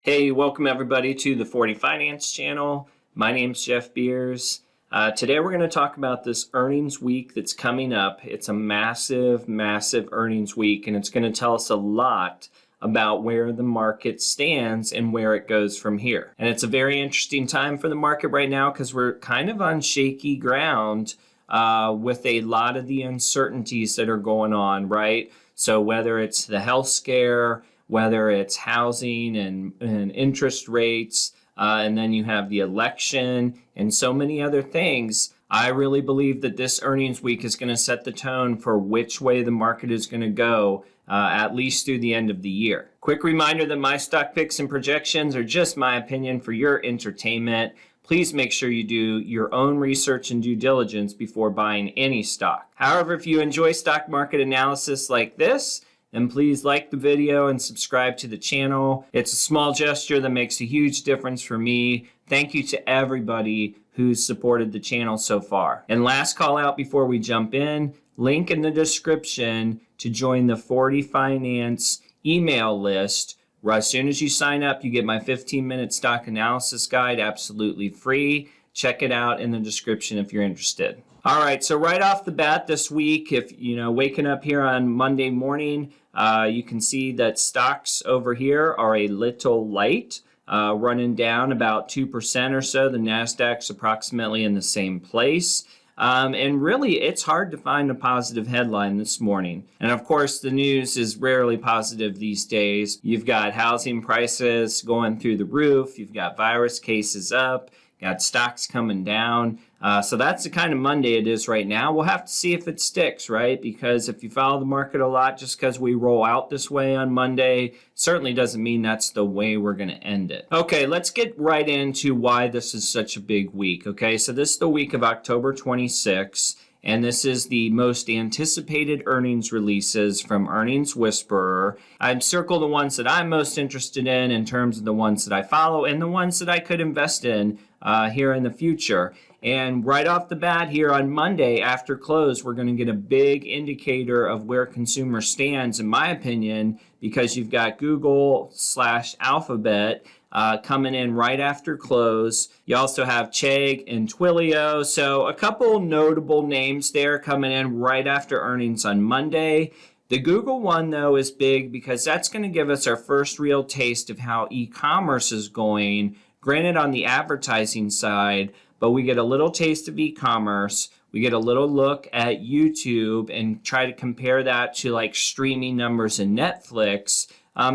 Hey, welcome everybody to the 40 Finance channel. My name's Jeff Beers. Today we're going to talk about this earnings week that's coming up. It's a massive earnings week, and it's going to tell us a lot about where the market stands and where it goes from here. And it's a very interesting time for the market right now because we're kind of on shaky ground with a lot of the uncertainties that are going on, right? So whether it's the health scare, whether it's housing and interest rates, and then you have the election and so many other things, I really believe that this earnings week is going to set the tone for which way the market is going to go, at least through the end of the year. Quick reminder that my stock picks and projections are just my opinion for your entertainment. Please make sure you do your own research and due diligence before buying any stock. However, if you enjoy stock market analysis like this, then please like the video and subscribe to the channel. It's a small gesture that makes a huge difference for me. Thank you to everybody who's supported the channel so far. And last call out before we jump in, link in the description to join the 40 Finance email list. As soon as you sign up, you get my 15-minute stock analysis guide absolutely free. Check it out in the description if you're interested. All right, so right off the bat this week, if waking up here on Monday morning, you can see that stocks over here are a little light, running down about 2% or so. The Nasdaq's approximately in the same place. And really, it's hard to find a positive headline this morning. And of course, the news is rarely positive these days. You've got housing prices going through the roof. You've got virus cases up. Got stocks coming down. So that's the kind of Monday it is right now. We'll have to see if it sticks, right? Because if you follow the market a lot, just because we roll out this way on Monday, certainly doesn't mean that's the way we're going to end it. Okay, let's get right into why this is such a big week. Okay, so this is the week of October 26th. And this is the most anticipated earnings releases from Earnings Whisperer. I've circled the ones that I'm most interested in terms of the ones that I follow and the ones that I could invest in here in the future. And right off the bat here on Monday after close, we're going to get a big indicator of where consumer stands, in my opinion, because you've got Google/Alphabet coming in right after close. You also have Chegg and Twilio. So a couple notable names there coming in right after earnings on Monday. The Google one, though, is big because that's going to give us our first real taste of how e-commerce is going. Granted, on the advertising side, but we get a little taste of e-commerce. We get a little look at YouTube and try to compare that to like streaming numbers in Netflix.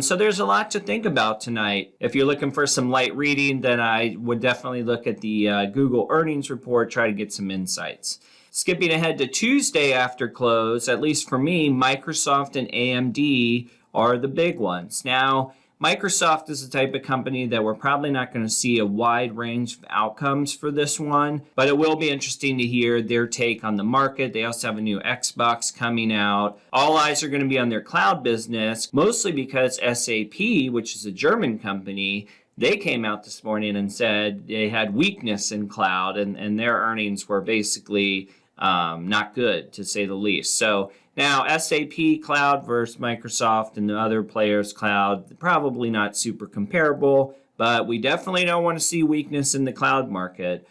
So there's a lot to think about tonight. If you're looking for some light reading, then I would definitely look at the Google earnings report, try to get some insights. Skipping ahead to Tuesday after close, at least for me, Microsoft and AMD are the big ones. Now, Microsoft is the type of company that we're probably not going to see a wide range of outcomes for this one, but it will be interesting to hear their take on the market. They also have a new Xbox coming out. All eyes are going to be on their cloud business, mostly because SAP, which is a German company, they came out this morning and said they had weakness in cloud, and their earnings were basically not good, to say the least. So now, SAP cloud versus Microsoft and the other players' cloud, probably not super comparable, but we definitely don't want to see weakness in the cloud market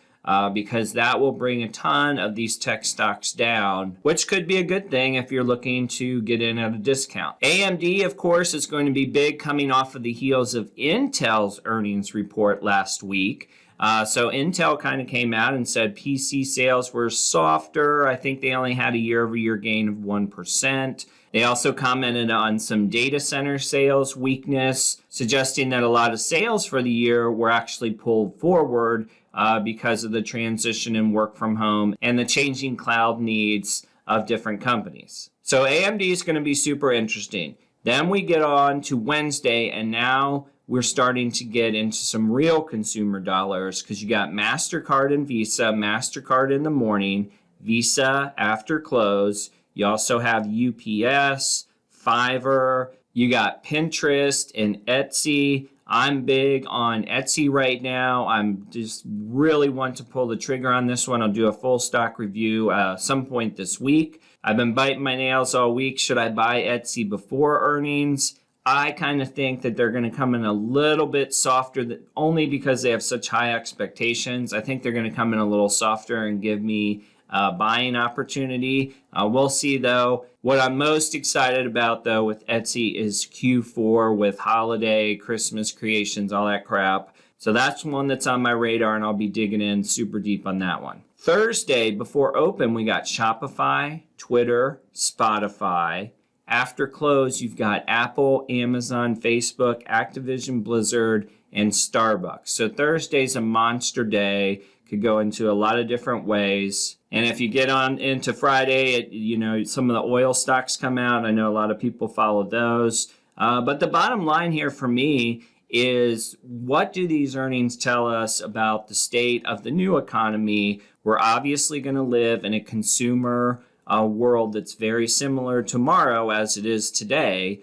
because that will bring a ton of these tech stocks down, which could be a good thing if you're looking to get in at a discount. AMD, of course, is going to be big coming off of the heels of Intel's earnings report last week. So Intel kind of came out and said PC sales were softer. I think they only had a year-over-year gain of 1%. They also commented on some data center sales weakness, suggesting that a lot of sales for the year were actually pulled forward because of the transition in work from home and the changing cloud needs of different companies. So AMD is going to be super interesting. Then we get on to Wednesday, and now we're starting to get into some real consumer dollars because you got MasterCard and Visa. MasterCard in the morning, Visa after close. You also have UPS, Fiverr. You got Pinterest and Etsy. I'm big on Etsy right now. I'm just really want to pull the trigger on this one. I'll do a full stock review some point this week. I've been biting my nails all week. Should I buy Etsy before earnings? I kind of think that they're going to come in a little bit softer, only because they have such high expectations. I think they're going to come in a little softer and give me a buying opportunity. We'll see, though. What I'm most excited about, though, with Etsy is Q4 with holiday, Christmas creations, all that crap. So that's one that's on my radar, and I'll be digging in super deep on that one. Thursday, before open, we got Shopify, Twitter, Spotify. After close, you've got Apple, Amazon, Facebook, Activision, Blizzard, and Starbucks. So Thursday's a monster day. Could go into a lot of different ways. And if you get on into Friday, some of the oil stocks come out. I know a lot of people follow those. But the bottom line here for me is, what do these earnings tell us about the state of the new economy? We're obviously going to live in a consumer world that's very similar tomorrow as it is today.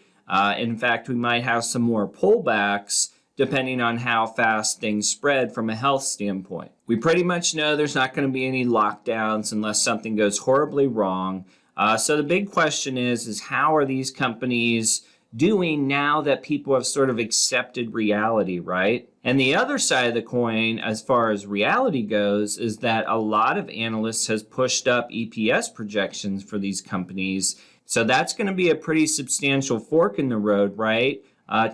In fact, we might have some more pullbacks depending on how fast things spread from a health standpoint. We pretty much know there's not going to be any lockdowns unless something goes horribly wrong. So the big question is how are these companies doing now that people have sort of accepted reality, right? And the other side of the coin, as far as reality goes, is that a lot of analysts has pushed up EPS projections for these companies. So that's going to be a pretty substantial fork in the road, right?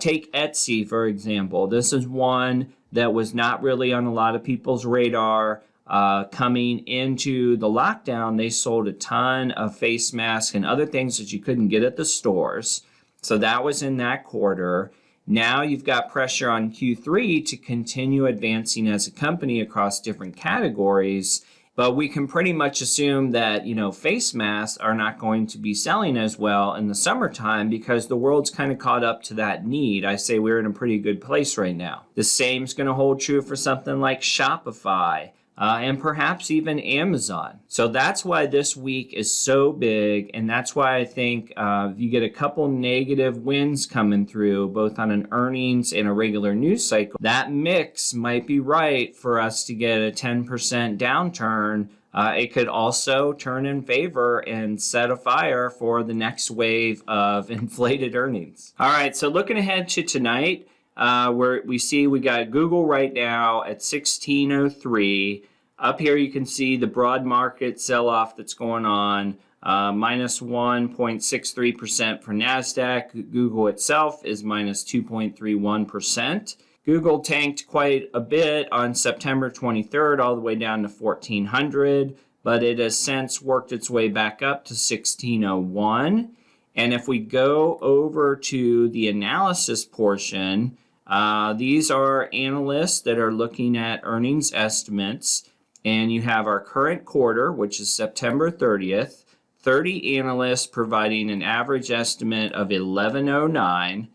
Take Etsy, for example. This is one that was not really on a lot of people's radar. Coming into the lockdown, they sold a ton of face masks and other things that you couldn't get at the stores. So that was in that quarter. Now you've got pressure on Q3 to continue advancing as a company across different categories. But we can pretty much assume that, face masks are not going to be selling as well in the summertime because the world's kind of caught up to that need. I say we're in a pretty good place right now. The same's going to hold true for something like Shopify. And perhaps even Amazon. So that's why this week is so big, and that's why I think if you get a couple negative wins coming through, both on an earnings and a regular news cycle, that mix might be right for us to get a 10% downturn. It could also turn in favor and set a fire for the next wave of inflated earnings. All right, so looking ahead to tonight, where we got Google right now at 1603. Up here you can see the broad market sell-off that's going on, minus 1.63% for NASDAQ. Google itself is minus 2.31%. Google tanked quite a bit on September 23rd, all the way down to 1400, but it has since worked its way back up to 1601. And if we go over to the analysis portion, these are analysts that are looking at earnings estimates, and you have our current quarter, which is September 30th, 30 analysts providing an average estimate of 1109.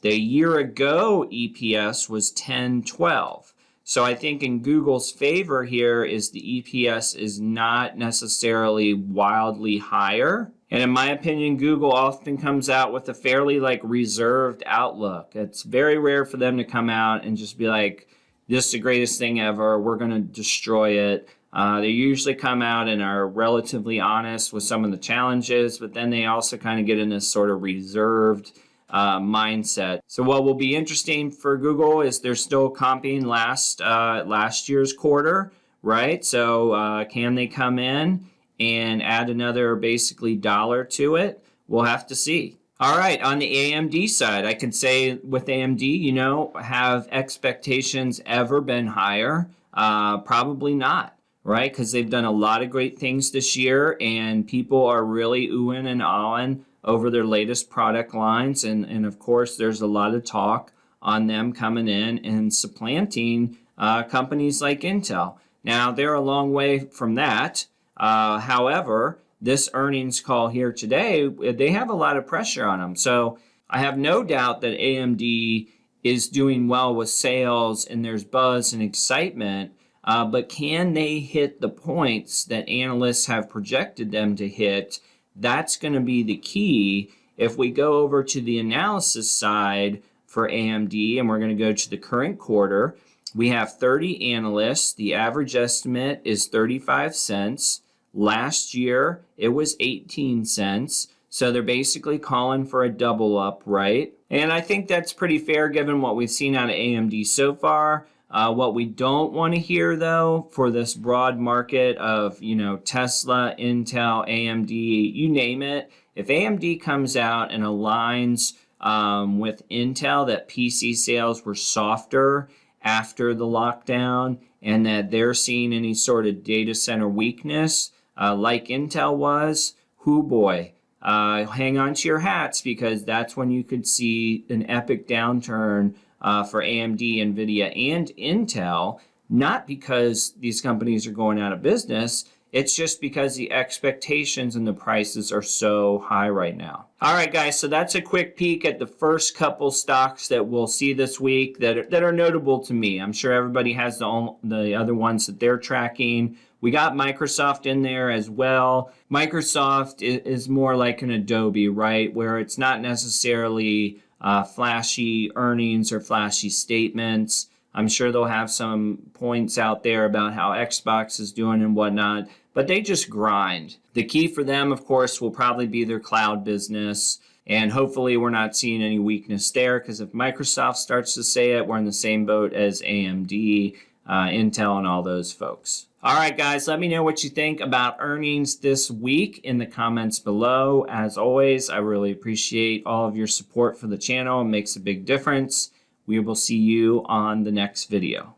The year ago EPS was 1012. So I think in Google's favor here is the EPS is not necessarily wildly higher. And in my opinion, Google often comes out with a fairly reserved outlook. It's very rare for them to come out and just be like, this is the greatest thing ever, we're going to destroy it. They usually come out and are relatively honest with some of the challenges, but then they also kind of get in this sort of reserved mindset. So what will be interesting for Google is they're still comping last year's quarter, right? So can they come in and add another basically dollar to it? We'll have to see. All right, on the AMD side, I can say with AMD, have expectations ever been higher? Probably not, right? Because they've done a lot of great things this year, and people are really oohing and ahhing over their latest product lines. And of course, there's a lot of talk on them coming in and supplanting companies like Intel. Now, they're a long way from that. However, this earnings call here today, they have a lot of pressure on them. So I have no doubt that AMD is doing well with sales and there's buzz and excitement, but can they hit the points that analysts have projected them to hit? That's going to be the key. If we go over to the analysis side for AMD, and we're going to go to the current quarter, we have 30 analysts. The average estimate is 35 cents. Last year, it was 18 cents. So they're basically calling for a double up, right? And I think that's pretty fair given what we've seen out of AMD so far. What we don't want to hear, though, for this broad market of, Tesla, Intel, AMD, you name it, if AMD comes out and aligns with Intel that PC sales were softer after the lockdown and that they're seeing any sort of data center weakness like Intel was, hoo boy. Hang on to your hats because that's when you could see an epic downturn for AMD, NVIDIA, and Intel, not because these companies are going out of business. It's just because the expectations and the prices are so high right now. All right, guys, so that's a quick peek at the first couple stocks that we'll see this week that are notable to me. I'm sure everybody has the other ones that they're tracking. We got Microsoft in there as well. Microsoft is more like an Adobe, right? Where it's not necessarily flashy earnings or flashy statements. I'm sure they'll have some points out there about how Xbox is doing and whatnot, but they just grind. The key for them, of course, will probably be their cloud business. And hopefully we're not seeing any weakness there, because if Microsoft starts to say it, we're in the same boat as AMD, Intel, and all those folks. All right, guys, let me know what you think about earnings this week in the comments below. As always, I really appreciate all of your support for the channel. It makes a big difference. We will see you on the next video.